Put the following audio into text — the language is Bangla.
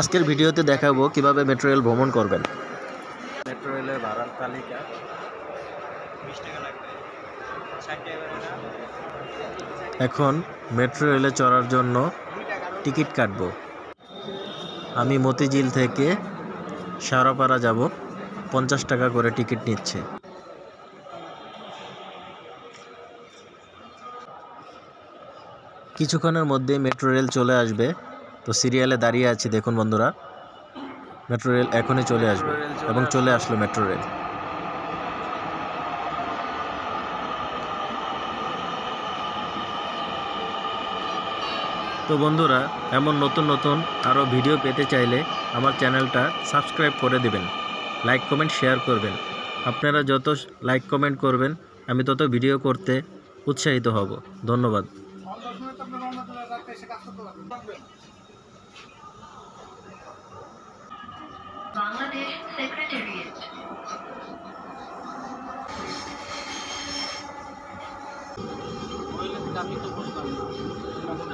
আজকের ভিডিওতে দেখাবো কিভাবে মেট্রো রেল ভ্রমণ করবেন। মেট্রো রেলের ভাড়ার তালিকা। 20 টাকা লাগবে, 60 টাকা করে না। এখন মেট্রো রেলে চড়ার জন্য টিকিট কাটব। আমি মতিঝিল থেকে শেওড়াপাড়া যাব, 50 টাকা করে টিকিট নিচ্ছে। কিছুক্ষণের মধ্যে মেট্রো রেল চলে আসবে, তো সিরিয়ালে দাঁড়িয়ে আছি। দেখুন বন্ধুরা, মেট্রো রেল এখনই চলে আসবে এবং চলে আসলো মেট্রো রেল। তো বন্ধুরা, এমন নতুন নতুন আরও ভিডিও পেতে চাইলে আমার চ্যানেলটা সাবস্ক্রাইব করে দেবেন, লাইক কমেন্ট শেয়ার করবেন। আপনারা যত লাইক কমেন্ট করবেন আমি তত ভিডিও করতে উৎসাহিত হব। ধন্যবাদ। বাংলাদেশ সেক্রেটারিয়েট। আমি তো বুঝলাম না।